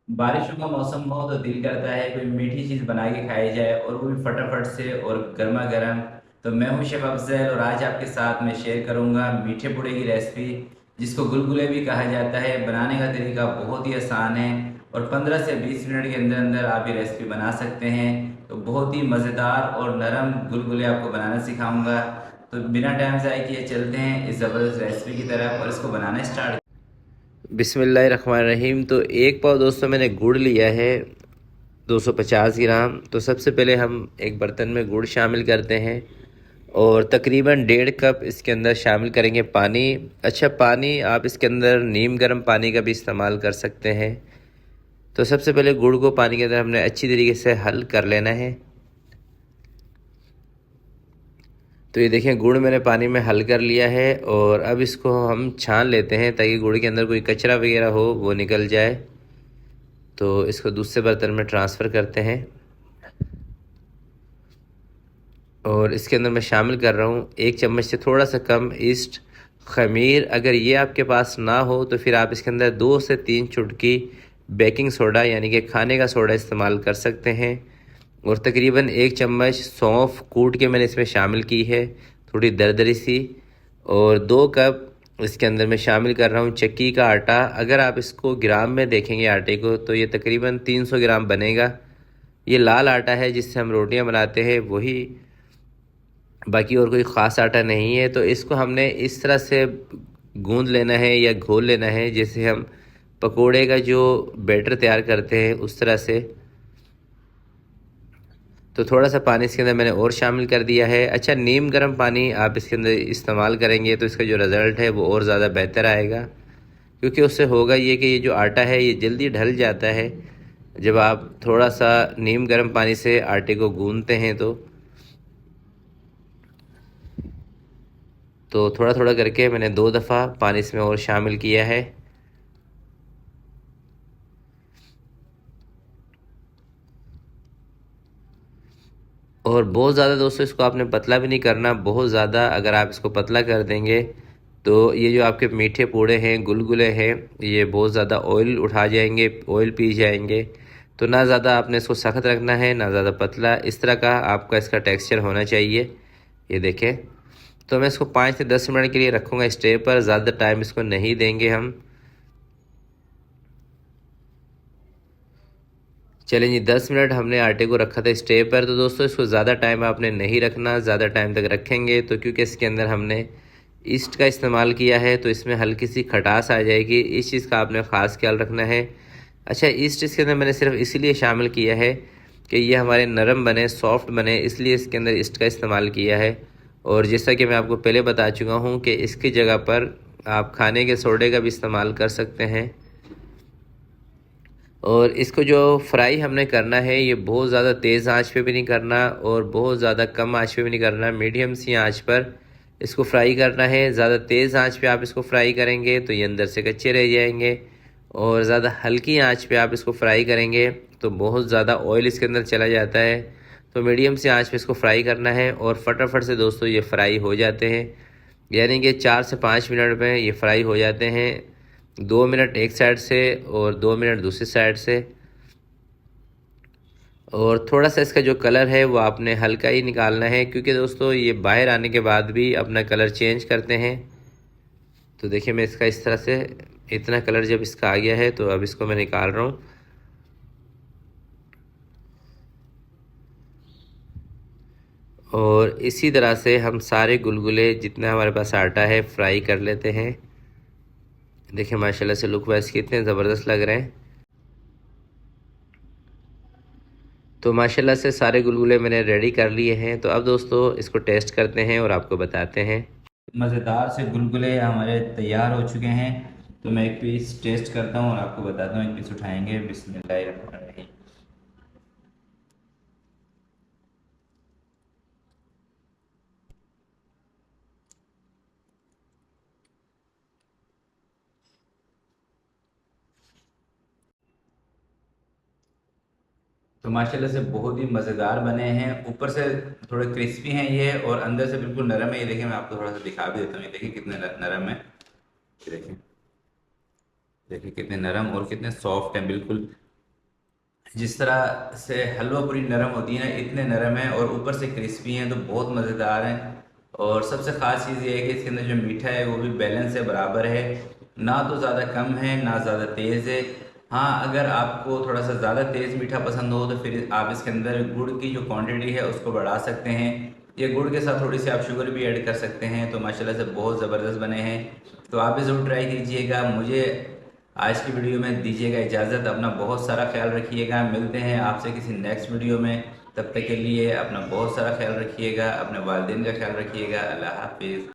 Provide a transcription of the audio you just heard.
बारिशों का मौसम हो तो दिल करता है कोई मीठी चीज़ बना के खाई जाए, और वो भी फटाफट से और गर्मा गर्म। तो मैं हूँ शेफ अफजल, और आज आपके साथ मैं शेयर करूँगा मीठे पूड़े की रेसिपी, जिसको गुलगुले भी कहा जाता है। बनाने का तरीका बहुत ही आसान है, और 15 से 20 मिनट के अंदर अंदर आप ये रेसिपी बना सकते हैं। तो बहुत ही मज़ेदार और नरम गुलगुले आपको बनाना सिखाऊंगा। तो बिना टाइम ज़ाय किए चलते हैं इस ज़बरदस्त रेसिपी की तरफ और इसको बनाना स्टार्ट। बिस्मिल्लाहिर्रहमानिर्रहीम। तो एक पाव दोस्तों मैंने गुड़ लिया है 250 ग्राम। तो सबसे पहले हम एक बर्तन में गुड़ शामिल करते हैं और तकरीबन 1.5 कप इसके अंदर शामिल करेंगे पानी। अच्छा, पानी आप इसके अंदर नीम गर्म पानी का भी इस्तेमाल कर सकते हैं। तो सबसे पहले गुड़ को पानी के अंदर हमने अच्छी तरीके से हल कर लेना है। तो ये देखें, गुड़ मैंने पानी में हल कर लिया है और अब इसको हम छान लेते हैं ताकि गुड़ के अंदर कोई कचरा वगैरह हो वो निकल जाए। तो इसको दूसरे बर्तन में ट्रांसफ़र करते हैं और इसके अंदर मैं शामिल कर रहा हूँ 1 चम्मच से थोड़ा सा कम ईस्ट खमीर। अगर ये आपके पास ना हो तो फिर आप इसके अंदर 2 से 3 चुटकी बेकिंग सोडा यानी कि खाने का सोडा इस्तेमाल कर सकते हैं। और तकरीबन 1 चम्मच सौंफ कूट के मैंने इसमें शामिल की है, थोड़ी दरदरी सी। और 2 कप इसके अंदर मैं शामिल कर रहा हूँ चक्की का आटा। अगर आप इसको ग्राम में देखेंगे आटे को तो ये तकरीबन 300 ग्राम बनेगा। ये लाल आटा है जिससे हम रोटियां बनाते हैं वही, बाकी और कोई ख़ास आटा नहीं है। तो इसको हमने इस तरह से गूंद लेना है या घोल लेना है जैसे हम पकोड़े का जो बैटर तैयार करते हैं उस तरह से। तो थोड़ा सा पानी इसके अंदर मैंने और शामिल कर दिया है। अच्छा, नीम गर्म पानी आप इसके अंदर इस्तेमाल करेंगे तो इसका जो रिज़ल्ट है वो और ज़्यादा बेहतर आएगा, क्योंकि उससे होगा ये कि ये जो आटा है ये जल्दी ढल जाता है जब आप थोड़ा सा नीम गर्म पानी से आटे को गूंदते हैं। तो थोड़ा थोड़ा करके मैंने 2 दफ़ा पानी इसमें और शामिल किया है। और बहुत ज़्यादा दोस्तों इसको आपने पतला भी नहीं करना, बहुत ज़्यादा अगर आप इसको पतला कर देंगे तो ये जो आपके मीठे पूड़े हैं, गुलगुले हैं, ये बहुत ज़्यादा ऑयल उठा जाएंगे, ऑयल पी जाएंगे। तो ना ज़्यादा आपने इसको सख्त रखना है ना ज़्यादा पतला, इस तरह का आपका इसका टेक्सचर होना चाहिए। ये देखें, तो मैं इसको 5 से 10 मिनट के लिए रखूँगा स्टे पर, ज़्यादा टाइम इसको नहीं देंगे हम। चलें जी, 10 मिनट हमने आटे को रखा था स्टे पर। तो दोस्तों इसको ज़्यादा टाइम आपने नहीं रखना, ज़्यादा टाइम तक रखेंगे तो क्योंकि इसके अंदर हमने ईस्ट का इस्तेमाल किया है तो इसमें हल्की सी खटास आ जाएगी, इस चीज़ का आपने ख़ास ख्याल रखना है। अच्छा, ईस्ट इसके अंदर मैंने सिर्फ इसीलिए शामिल किया है कि ये हमारे नरम बने, सॉफ्ट बने, इसलिए इसके अंदर ईस्ट का इस्तेमाल किया है। और जैसा कि मैं आपको पहले बता चुका हूँ कि इसकी जगह पर आप खाने के सोडे का भी इस्तेमाल कर सकते हैं। और इसको जो फ्राई हमने करना है ये बहुत ज़्यादा तेज़ आंच पे भी नहीं करना और बहुत ज़्यादा कम आंच पे भी नहीं करना, मीडियम सी आंच पर इसको फ्राई करना है। ज़्यादा तेज़ आंच पे आप इसको फ्राई करेंगे तो ये अंदर से कच्चे रह जाएंगे, और ज़्यादा हल्की आंच पे आप इसको फ्राई करेंगे तो बहुत ज़्यादा ऑयल इसके अंदर चला जाता है। तो मीडियम से आंच पे इसको फ्राई करना है और फटाफट से दोस्तों ये फ्राई हो जाते हैं, यानी कि 4 से 5 मिनट में ये फ्राई हो जाते हैं। 2 मिनट एक साइड से और 2 मिनट दूसरी साइड से। और थोड़ा सा इसका जो कलर है वो आपने हल्का ही निकालना है, क्योंकि दोस्तों ये बाहर आने के बाद भी अपना कलर चेंज करते हैं। तो देखिए, मैं इसका इस तरह से इतना कलर जब इसका आ गया है तो अब इसको मैं निकाल रहा हूँ। और इसी तरह से हम सारे गुलगुले जितना हमारे पास आटा है फ्राई कर लेते हैं। देखिए माशाल्लाह से लुक वाइज कितने ज़बरदस्त लग रहे हैं। तो माशाल्लाह से सारे गुलगुले मैंने रेडी कर लिए हैं। तो अब दोस्तों इसको टेस्ट करते हैं और आपको बताते हैं। मज़ेदार से गुलगुले हमारे तैयार हो चुके हैं। तो मैं एक पीस टेस्ट करता हूँ और आपको बताता हूँ। एक पीस उठाएंगे, बिस्मिल्लाहिर्रहमानिर्रहीम। तो माशाल्लाह से बहुत ही मज़ेदार बने हैं। ऊपर से थोड़े क्रिस्पी हैं ये, और अंदर से बिल्कुल नरम है। ये देखिए, मैं आपको थोड़ा सा दिखा भी देता हूँ। ये देखिए कितने नरम है। ये देखिए, देखिए कितने नरम और कितने सॉफ्ट हैं बिल्कुल। जिस तरह से हलवा पूरी नरम होती है ना, इतने नरम है और ऊपर से क्रिस्पी हैं, तो बहुत मज़ेदार हैं। और सबसे ख़ास चीज़ ये है कि इसके अंदर जो मीठा है वो भी बैलेंस है, बराबर है, ना तो ज़्यादा कम है ना ज़्यादा तेज़ है। हाँ, अगर आपको थोड़ा सा ज़्यादा तेज़ मीठा पसंद हो तो फिर आप इसके अंदर गुड़ की जो क्वांटिटी है उसको बढ़ा सकते हैं, या गुड़ के साथ थोड़ी सी आप शुगर भी ऐड कर सकते हैं। तो माशाल्लाह से बहुत ज़बरदस्त बने हैं, तो आप भी ज़रूर ट्राई कीजिएगा। मुझे आज की वीडियो में दीजिएगा इजाज़त, अपना बहुत सारा ख्याल रखिएगा। मिलते हैं आपसे किसी नेक्स्ट वीडियो में, तब तक के लिए अपना बहुत सारा ख्याल रखिएगा, अपने वालिदैन का ख्याल रखिएगा। अल्लाह हाफिज़।